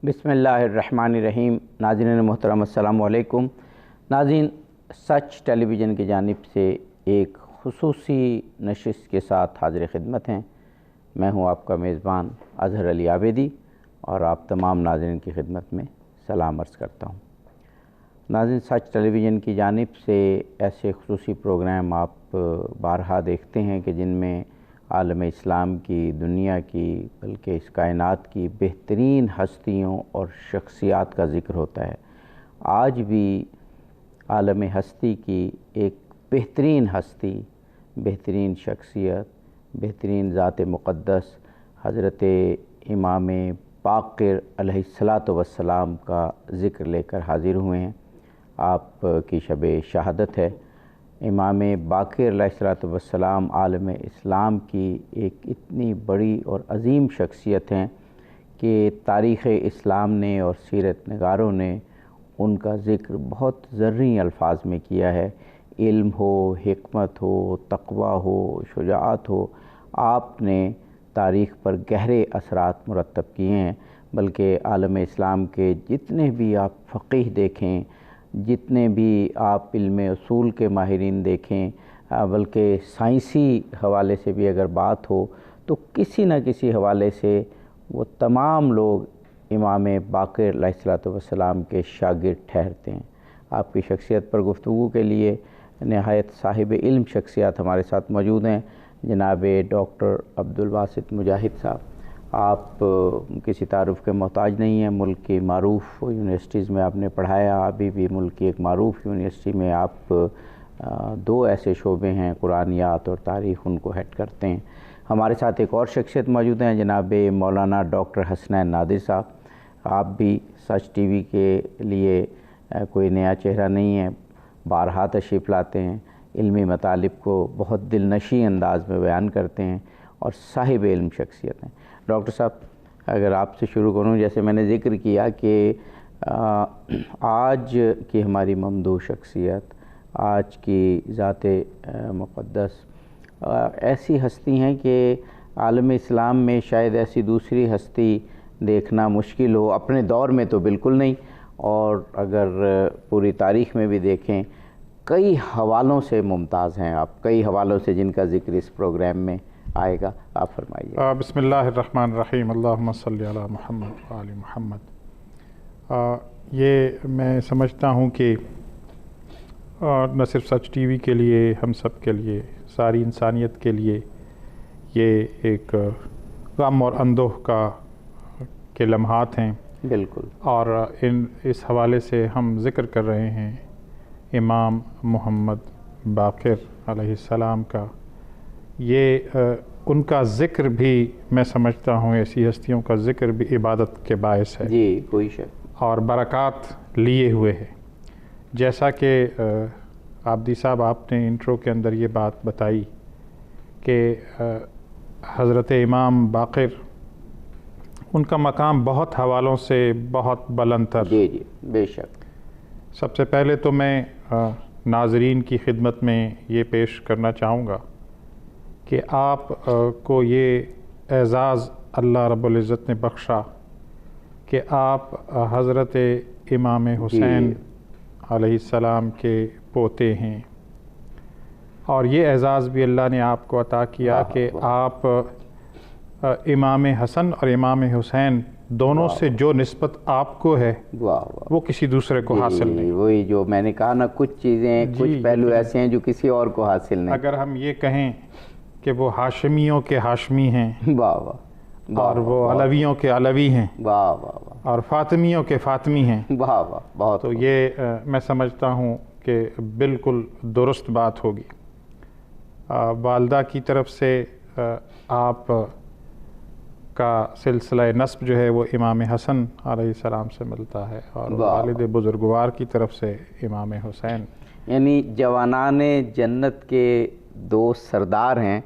بسم اللہ الرحمن الرحیم۔ ناظرین محترم السلام علیکم۔ ناظرین، سچ ٹیلی ویژن کی جانب سے ایک خصوصی نشست کے ساتھ حاضر خدمت ہیں۔ میں ہوں آپ کا میزبان اظہر علی عابدی اور آپ تمام ناظرین کی خدمت میں سلام عرض کرتا ہوں۔ ناظرین، سچ ٹیلی ویژن کی جانب سے ایسے خصوصی پروگرام آپ بارہا دیکھتے ہیں کہ جن میں عالم اسلام کی، دنیا کی، بلکہ اس کائنات کی بہترین ہستیوں اور شخصیات کا ذکر ہوتا ہے۔ آج بھی عالم ہستی کی ایک بہترین ہستی، بہترین شخصیت، بہترین ذات مقدس حضرت امام باقر علیہ السلام کا ذکر لے کر حاضر ہوئے ہیں۔ آپ کی شب شہادت ہے۔ امام باقر علیہ السلام عالم اسلام کی ایک اتنی بڑی اور عظیم شخصیت ہیں کہ تاریخ اسلام نے اور سیرت نگاروں نے ان کا ذکر بہت زرعی الفاظ میں کیا ہے۔ علم ہو، حکمت ہو، تقوی ہو، شجاعت ہو، آپ نے تاریخ پر گہرے اثرات مرتب کیے ہیں۔ بلکہ عالم اسلام کے جتنے بھی آپ فقیہ دیکھیں، جتنے بھی آپ علم اصول کے ماہرین دیکھیں، بلکہ سائنسی حوالے سے بھی اگر بات ہو تو کسی نہ کسی حوالے سے وہ تمام لوگ امام باقر علیہ السلام کے شاگرد ٹھہرتے ہیں۔ آپ کی شخصیت پر گفتگو کے لیے نہایت صاحب علم شخصیات ہمارے ساتھ موجود ہیں۔ جناب ڈاکٹر عبدالباسط مجاہد صاحب، آپ کسی تعارف کے محتاج نہیں ہیں۔ ملک کی معروف یونیورسٹیز میں آپ نے پڑھایا، ابھی بھی ملک کی ایک معروف یونیورسٹی میں آپ دو ایسے شعبے ہیں، قرآنیات اور تاریخ، ان کو ہیڈ کرتے ہیں۔ ہمارے ساتھ ایک اور شخصیت موجود ہیں، جناب مولانا ڈاکٹر حسنین نادر صاحب۔ آپ بھی سچ ٹی وی کے لیے کوئی نیا چہرہ نہیں ہے، بارہا تشریف لاتے ہیں، علمی مطالب کو بہت دل نشیں انداز میں بیان کرتے ہیں اور صاحب علم شخصیت ہیں۔ ڈاکٹر صاحب، اگر آپ سے شروع کروں، جیسے میں نے ذکر کیا کہ آج کی ہماری ممدوح شخصیت، آج کی ذات مقدس ایسی ہستی ہیں کہ عالم اسلام میں شاید ایسی دوسری ہستی دیکھنا مشکل ہو، اپنے دور میں تو بالکل نہیں، اور اگر پوری تاریخ میں بھی دیکھیں کئی حوالوں سے ممتاز ہیں آپ، کئی حوالوں سے جن کا ذکر اس پروگرام میں آئے گا۔ آپ فرمائیے۔ بسم اللہ الرحمن الرحیم، اللہم صلی علی محمد وآل محمد۔ یہ میں سمجھتا ہوں کہ نہ صرف سچ ٹی وی کے لیے، ہم سب کے لیے، ساری انسانیت کے لیے یہ ایک غم اور اندوہ کے لمحات ہیں۔ بالکل۔ اور اس حوالے سے ہم ذکر کر رہے ہیں امام محمد باقر علیہ السلام کا۔ یہ ان کا ذکر بھی میں سمجھتا ہوں، ایسی ہستیوں کا ذکر بھی عبادت کے باعث ہے، جی کوئی شک، اور برکات لیے ہوئے ہے۔ جیسا کہ عابدی صاحب آپ نے انٹرو کے اندر یہ بات بتائی کہ حضرت امام باقر، ان کا مقام بہت حوالوں سے بہت بلند تر۔ جی جی بے شک۔ سب سے پہلے تو میں ناظرین کی خدمت میں یہ پیش کرنا چاہوں گا کہ آپ کو یہ اعزاز اللہ رب العزت نے بخشا کہ آپ حضرت امام حسین علیہ السلام کے پوتے ہیں، اور یہ اعزاز بھی اللہ نے آپ کو عطا کیا کہ آپ امام حسن اور امام حسین دونوں سے جو نسبت آپ کو ہے وہ کسی دوسرے کو حاصل نہیں۔ وہی جو میں نے کہا نا، کچھ چیزیں، کچھ پہلو ایسے ہیں جو کسی اور کو حاصل نہیں۔ اگر ہم یہ کہیں کہ وہ ہاشمیوں کے ہاشمی ہیں، اور وہ علویوں کے علوی ہیں، اور فاطمیوں کے فاطمی ہیں، بہت تو یہ میں سمجھتا ہوں کہ بالکل درست بات ہوگی۔ والدہ کی طرف سے آپ کا سلسلہ نسب جو ہے وہ امام حسن علیہ السلام سے ملتا ہے، اور والد بزرگوار کی طرف سے امام حسین، یعنی جوانان جنت کے دو سردار ہیں،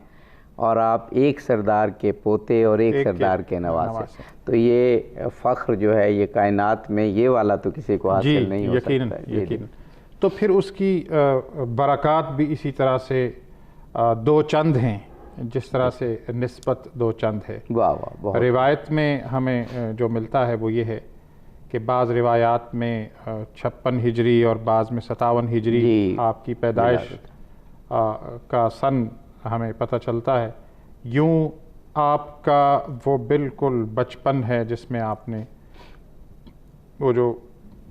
اور آپ ایک سردار کے پوتے اور ایک سردار کے نواز ہیں۔ تو یہ فخر جو ہے یہ کائنات میں یہ والا تو کسی کو حاصل نہیں ہو سکتا۔ یقیناً۔ تو پھر اس کی برکات بھی اسی طرح سے دو چند ہیں، جس طرح سے نسبت دو چند ہے۔ روایت میں ہمیں جو ملتا ہے وہ یہ ہے کہ بعض روایات میں 56 ہجری اور بعض میں 57 ہجری آپ کی پیدائش کا سن ہمیں پتہ چلتا ہے. یوں آپ کا وہ بالکل بچپن ہے جس میں آپ نے وہ جو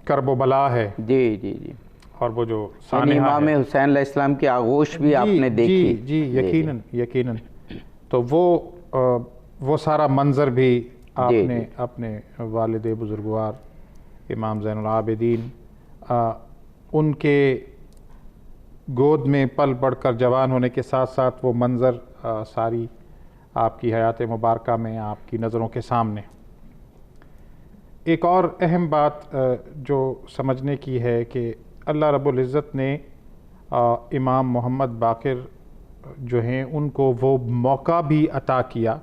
کرب و بلا ہے جی جی جی اور وہ جو یعنی امام حسین علیہ السلام کی آغوش بھی آپ نے دیکھی. جی یقیناً یقیناً. تو وہ سارا منظر بھی آپ نے اپنے والد بزرگوار امام زین العابدین ان کے گود میں پل بڑھ کر جوان ہونے کے ساتھ ساتھ وہ منظر ساری آپ کی حیات مبارکہ میں آپ کی نظروں کے سامنے. ایک اور اہم بات جو سمجھنے کی ہے کہ اللہ رب العزت نے امام محمد باقر جو ہیں ان کو وہ موقع بھی عطا کیا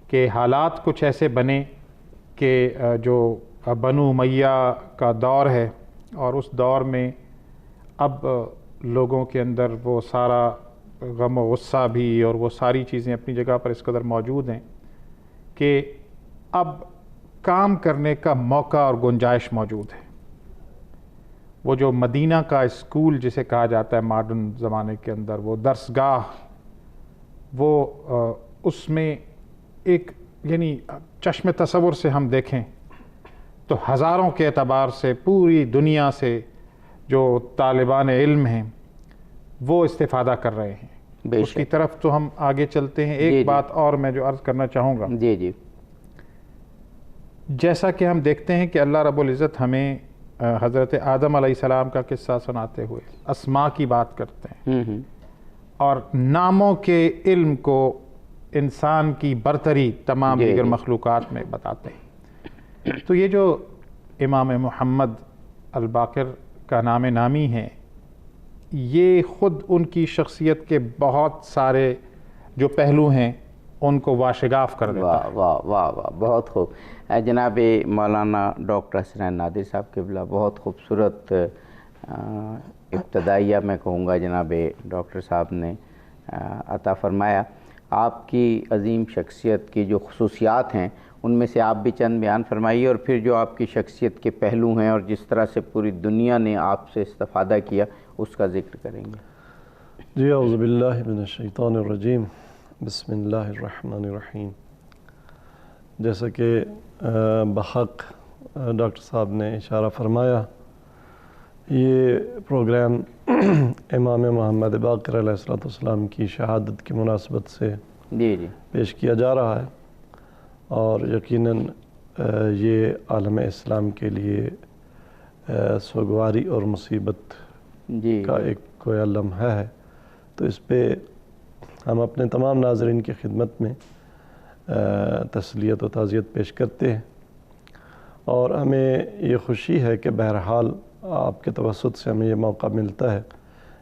کہ حالات کچھ ایسے بنے کہ جو بنو امیہ کا دور ہے اور اس دور میں اب لوگوں کے اندر وہ سارا غم و غصہ بھی اور وہ ساری چیزیں اپنی جگہ پر اس قدر موجود ہیں کہ اب کام کرنے کا موقع اور گنجائش موجود ہے. وہ جو مدینہ کا اسکول جسے کہا جاتا ہے ماڈرن زمانے کے اندر، وہ درسگاہ، وہ اس میں ایک یعنی چشم تصور سے ہم دیکھیں تو ہزاروں کے اعتبار سے پوری دنیا سے جو طالبان علم ہیں وہ استفادہ کر رہے ہیں. اس کی طرف تو ہم آگے چلتے ہیں. ایک بات اور میں جو عرض کرنا چاہوں گا، جی جیسا کہ ہم دیکھتے ہیں کہ اللہ رب العزت ہمیں حضرت آدم علیہ السلام کا قصہ سناتے ہوئے اسماء کی بات کرتے ہیں اور ناموں کے علم کو انسان کی برتری تمام دیگر مخلوقات میں بتاتے ہیں. تو یہ جو امام محمد الباقر کا نام نامی ہے، یہ خود ان کی شخصیت کے بہت سارے جو پہلو ہیں ان کو واشگاف کر دیتا ہے. واہ واہ واہ، بہت خوب. جناب مولانا ڈاکٹر حسنین نادر صاحب قبلہ بہت خوبصورت ابتدائیہ میں کہوں گا جناب ڈاکٹر صاحب نے عطا فرمایا. آپ کی عظیم شخصیت کی جو خصوصیات ہیں ان میں سے آپ بھی چند بیان فرمائیے، اور پھر جو آپ کی شخصیت کے پہلو ہیں اور جس طرح سے پوری دنیا نے آپ سے استفادہ کیا اس کا ذکر کریں گے. جی اعوذ باللہ من الشیطان الرجیم، بسم اللہ الرحمن الرحیم. جیسا کہ بحق ڈاکٹر صاحب نے اشارہ فرمایا، یہ پروگرام امام محمد باقر علیہ السلام کی شہادت کی مناسبت سے پیش کیا جا رہا ہے، اور یقیناً یہ عالم اسلام کے لیے سوگواری اور مصیبت کا ایک کوئی لمحہ ہے. تو اس پہ ہم اپنے تمام ناظرین کی خدمت میں تسلیت و تعزیت پیش کرتے ہیں، اور ہمیں یہ خوشی ہے کہ بہرحال آپ کے توسط سے ہمیں یہ موقع ملتا ہے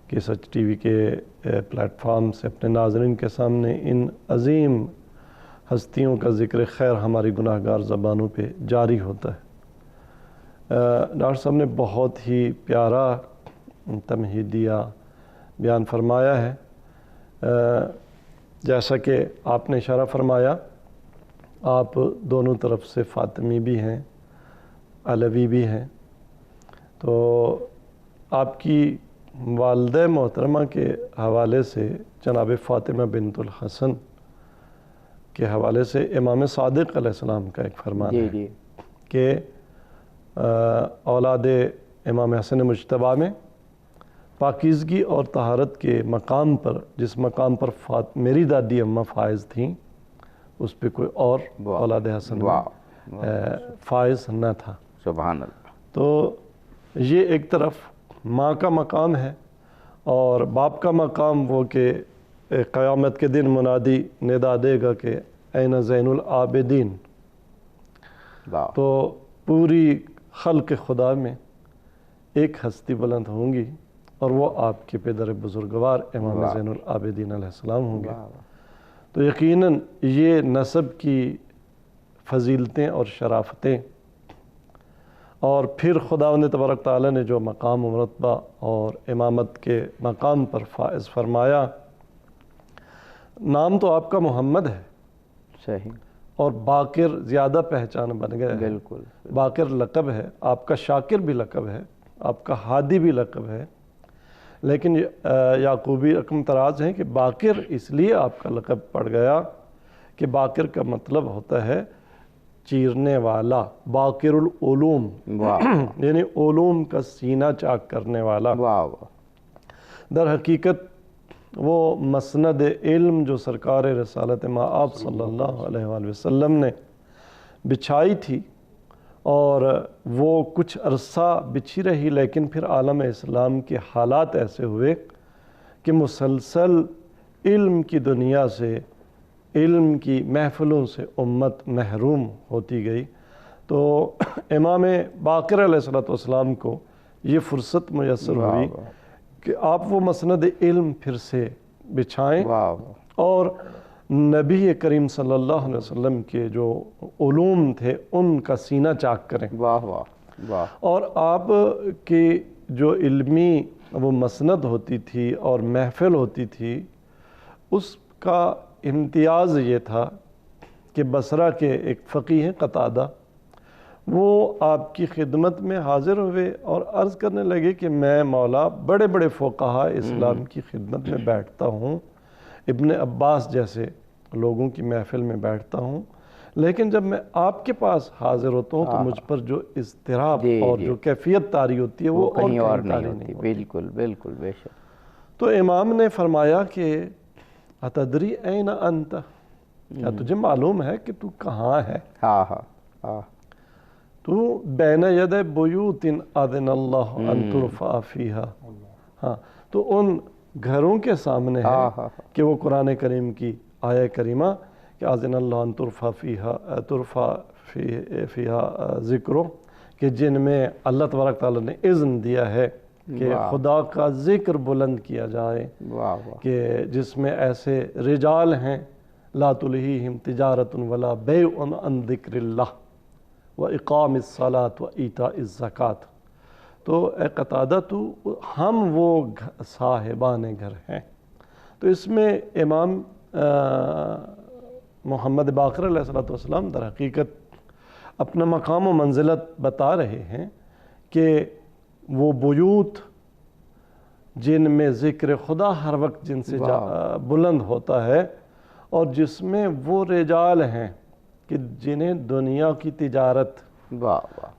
کہ سچ ٹی وی کے پلیٹ فارم سے اپنے ناظرین کے سامنے ان عظیم ہستیوں کا ذکر خیر ہماری گناہ گار زبانوں پہ جاری ہوتا ہے. ڈاکٹر صاحب نے بہت ہی پیارا تمہیدیہ بیان فرمایا ہے. جیسا کہ آپ نے اشارہ فرمایا، آپ دونوں طرف سے فاطمی بھی ہیں، علوی بھی ہیں. تو آپ کی والدہ محترمہ کے حوالے سے جناب فاطمہ بنت الحسن کے حوالے سے امام صادق علیہ السلام کا ایک فرمان ہے کہ اولاد امام حسن مجتبیٰ میں پاکیزگی اور طہارت کے مقام پر، جس مقام پر میری دادی اماں فائز تھیں، اس پہ کوئی اور اولاد حسن فائز نہ تھا. سبحان اللہ. تو یہ ایک طرف ماں کا مقام ہے، اور باپ کا مقام وہ کہ قیامت کے دن منادی ندا دے گا کہ این زین العابدین. تو پوری خلق خدا میں ایک ہستی بلند ہوں گی، اور وہ آپ کے پدر بزرگوار امام زین العابدین علیہ السلام ہوں گے. تو یقیناً یہ نسب کی فضیلتیں اور شرافتیں، اور پھر خداوند تبارک تعالیٰ نے جو مقام و مرتبہ اور امامت کے مقام پر فائز فرمایا. نام تو آپ کا محمد ہے، صحیح، اور باقر زیادہ پہچان بن گیا ہے۔ بالکل باقر لقب ہے، آپ کا شاکر بھی لقب ہے، آپ کا ہادی بھی لقب ہے، لیکن یعقوبی رقم تراز ہیں کہ باقر اس لیے آپ کا لقب پڑ گیا کہ باقر کا مطلب ہوتا ہے چیرنے والا، باقر العلوم، یعنی علوم کا سینہ چاک کرنے والا۔ واہ در حقیقت وہ مسند علم جو سرکار رسالت مآب صلی اللہ علیہ وآلہ وسلم نے بچھائی تھی، اور وہ کچھ عرصہ بچھی رہی، لیکن پھر عالم اسلام کے حالات ایسے ہوئے کہ مسلسل علم کی دنیا سے، علم کی محفلوں سے امت محروم ہوتی گئی۔ تو امام باقر علیہ السلام کو یہ فرصت میسر ہوئی کہ آپ وہ مسند علم پھر سے بچھائیں اور نبی کریم صلی اللہ علیہ وسلم کے جو علوم تھے ان کا سینہ چاک کریں۔ واہ واہ واہ۔ اور آپ کی جو علمی وہ مسند ہوتی تھی اور محفل ہوتی تھی، اس کا امتیاز یہ تھا کہ بصرہ کے ایک فقیہ ہیں قتادہ، وہ آپ کی خدمت میں حاضر ہوئے اور عرض کرنے لگے کہ میں مولا بڑے بڑے فقہاء اسلام کی خدمت میں بیٹھتا ہوں، ابن عباس جیسے لوگوں کی محفل میں بیٹھتا ہوں، لیکن جب میں آپ کے پاس حاضر ہوتا ہوں تو مجھ پر جو اضطراب اور جو کیفیت طاری ہوتی ہے وہ کہیں اور نہیں طاری ہوتی۔ بالکل بالکل بے شک۔ تو امام نے فرمایا کہ اتدری این انت، کیا تجھے معلوم ہے کہ تو کہاں ہے؟ ہاں ہاں ہاں۔ تو بین ید بیوت اذن اللہ ان ترفع فیہا، ہاں تو ان گھروں کے سامنے ہے کہ وہ قرآن کریم کی آیہ کریمہ کہ اذن اللہ ان ترفع فیہا ذکرو، کہ جن میں اللہ تبارک تعالیٰ نے اذن دیا ہے کہ خدا کا ذکر بلند کیا جائے، کہ جس میں ایسے رجال ہیں لا تلہیہم تجارت ولا بیع عن ذکر اللہ وإقام الصلاة وإیتاء الزکاة۔ تو اے قتادہ تو ہم وہ صاحبان گھر ہیں۔ تو اس میں امام محمد باقر علیہ السلام در حقیقت اپنا مقام و منزلت بتا رہے ہیں کہ وہ بیوت جن میں ذکر خدا ہر وقت جن سے بلند ہوتا ہے، اور جس میں وہ رجال ہیں کہ جنہیں دنیا کی تجارت،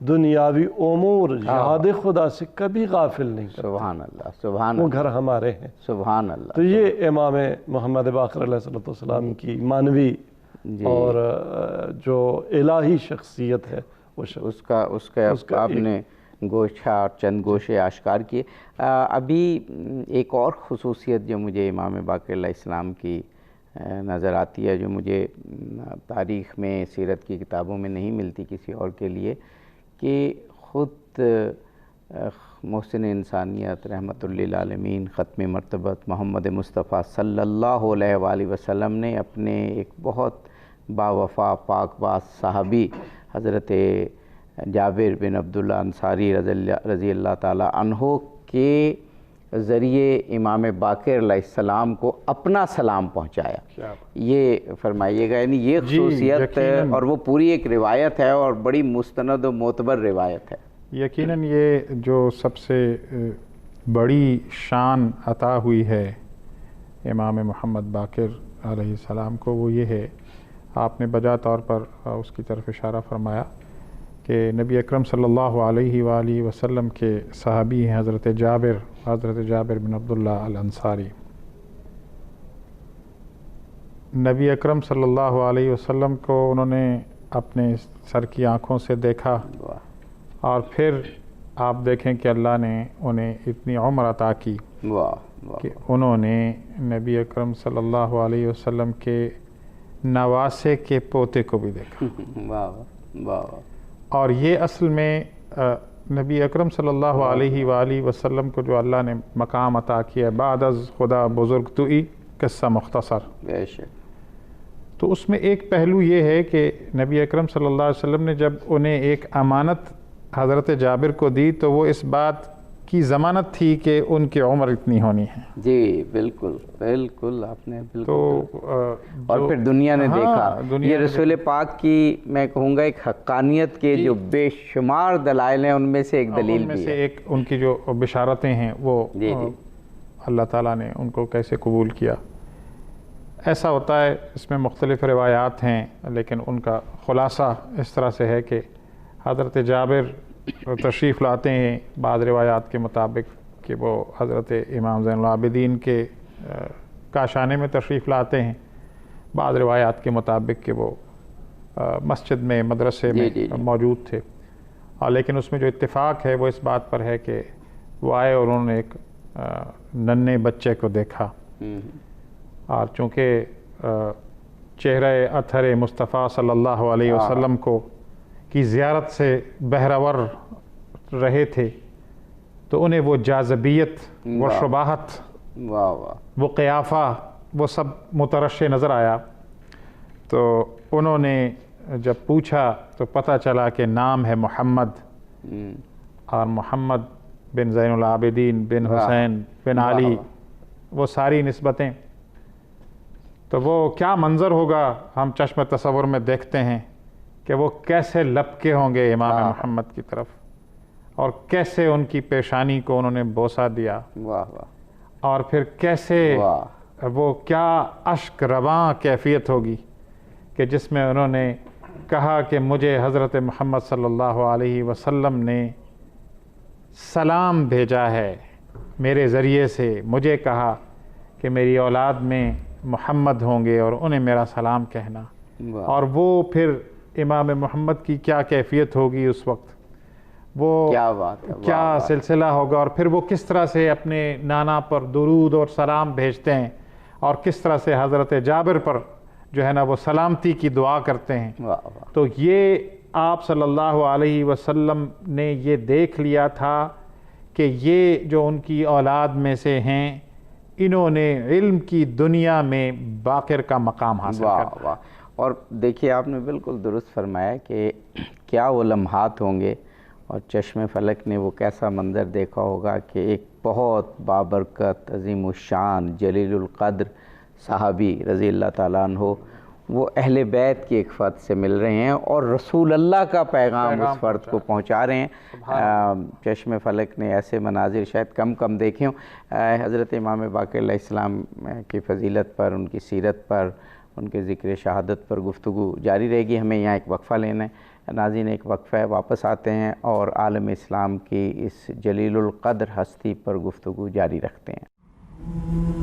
دنیاوی امور، یاد خدا سے کبھی غافل نہیں کرتے۔ سبحان اللہ سبحان وہ گھر ہمارے ہیں۔ سبحان اللہ۔ تو یہ امام محمد باقر علیہ السلام کی معنوی اور جو الہی شخصیت ہے وہ اس کا آپ نے گوشہ اور چند گوشے آشکار کیے۔ ابھی ایک اور خصوصیت جو مجھے امام باقر علیہ السلام کی نظر آتی ہے، جو مجھے تاریخ میں، سیرت کی کتابوں میں نہیں ملتی کسی اور کے لیے، کہ خود محسن انسانیت رحمت للعالمین ختم مرتبت محمد مصطفیٰ صلی اللہ علیہ وآلہ وسلم نے اپنے ایک بہت باوفا پاک باز صحابی حضرت جابر بن عبداللہ انصاری رضی اللہ تعالیٰ عنہ کے ذریعے امام باقر علیہ السلام کو اپنا سلام پہنچایا۔ یہ فرمائیے گا، یعنی یہ خصوصیت اور وہ پوری ایک روایت ہے اور بڑی مستند و معتبر روایت ہے۔ یقیناً یہ جو سب سے بڑی شان عطا ہوئی ہے امام محمد باقر علیہ السلام کو، وہ یہ ہے، آپ نے بجا طور پر اس کی طرف اشارہ فرمایا کہ نبی اکرم صلی اللہ علیہ وآلہ وسلم کے صحابی ہیں حضرت جابر بن عبداللہ الانصاری۔ نبی اکرم صلی اللہ علیہ وسلم کو انہوں نے اپنے سر کی آنکھوں سے دیکھا، اور پھر آپ دیکھیں کہ اللہ نے انہیں اتنی عمر عطا کی کہ انہوں نے نبی اکرم صلی اللہ علیہ وسلم کے نواسے کے پوتے کو بھی دیکھا۔ اور یہ اصل میں نبی اکرم صلی اللہ علیہ وآلہ وسلم کو جو اللہ نے مقام عطا کیا بعد از خدا بزرگ توئی، قصہ مختصر، تو اس میں ایک پہلو یہ ہے کہ نبی اکرم صلی اللہ علیہ وسلم نے جب انہیں ایک امانت حضرت جابر کو دی تو وہ اس بات کی ضمانت تھی کہ ان کی عمر اتنی ہونی ہے. جی بالکل بالکل، آپ نے بالکل. تو اور پھر دنیا نے دیکھا دنیا یہ رسول پاک کی، میں کہوں گا ایک حقانیت کے جو بے شمار دلائل ہیں ان میں سے ایک دلیل ان میں بھی سے ہے. ایک ان کی جو بشارتیں ہیں وہ جی جی اللہ تعالیٰ نے ان کو کیسے قبول کیا. ایسا ہوتا ہے، اس میں مختلف روایات ہیں، لیکن ان کا خلاصہ اس طرح سے ہے کہ حضرت جابر تشریف لاتے ہیں بعض روایات کے مطابق کہ وہ حضرت امام زین العابدین کے کاشانے میں تشریف لاتے ہیں، بعض روایات کے مطابق کہ وہ مسجد میں مدرسے میں موجود تھے. لیکن اس میں جو اتفاق ہے وہ اس بات پر ہے کہ وہ آئے اور انہوں نے ایک ننھے بچے کو دیکھا، اور چونکہ چہرہ اطہر مصطفیٰ صلی اللہ علیہ وسلم کی زیارت سے بہرور رہے تھے، تو انہیں وہ جاذبیت، وہ شباہت، وہ قیافہ، وہ سب مترشح نظر آیا. تو انہوں نے جب پوچھا تو پتہ چلا کہ نام ہے محمد، اور محمد بن زین العابدین بن حسین بن علی، وہ ساری نسبتیں. تو وہ کیا منظر ہوگا ہم چشم تصور میں دیکھتے ہیں کہ وہ کیسے لپکے ہوں گے امام محمد کی طرف، اور کیسے ان کی پیشانی کو انہوں نے بوسہ دیا، اور پھر کیسے وہ کیا اشک رواں کیفیت ہوگی کہ جس میں انہوں نے کہا کہ مجھے حضرت محمد صلی اللہ علیہ وسلم نے سلام بھیجا ہے میرے ذریعے سے، مجھے کہا کہ میری اولاد میں محمد ہوں گے اور انہیں میرا سلام کہنا. اور وہ پھر امام محمد کی کیا کیفیت ہوگی اس وقت، وہ کیا سلسلہ ہوگا، اور پھر وہ کس طرح سے اپنے نانا پر درود اور سلام بھیجتے ہیں، اور کس طرح سے حضرت جابر پر جو ہے نا وہ سلامتی کی دعا کرتے ہیں. تو یہ آپ صلی اللہ علیہ وسلم نے یہ دیکھ لیا تھا کہ یہ جو ان کی اولاد میں سے ہیں، انہوں نے علم کی دنیا میں باقر کا مقام حاصل کیا. اور دیکھیے آپ نے بالکل درست فرمایا کہ کیا وہ لمحات ہوں گے، اور چشم فلک نے وہ کیسا منظر دیکھا ہوگا کہ ایک بہت بابرکت، عظیم الشان، جلیل القدر صحابی رضی اللہ تعالیٰ عنہ وہ اہل بیت کی ایک فرد سے مل رہے ہیں اور رسول اللہ کا پیغام اس فرد کو پہنچا رہے ہیں. چشم فلک نے ایسے مناظر شاید کم دیکھے ہوں. حضرت امام باقر علیہ السلام کی فضیلت پر، ان کی سیرت پر، ان کے ذکر شہادت پر گفتگو جاری رہے گی. ہمیں یہاں ایک وقفہ لینا ہے. ناظرین ایک وقفہ ہے، واپس آتے ہیں اور عالم اسلام کی اس جلیل القدر ہستی پر گفتگو جاری رکھتے ہیں.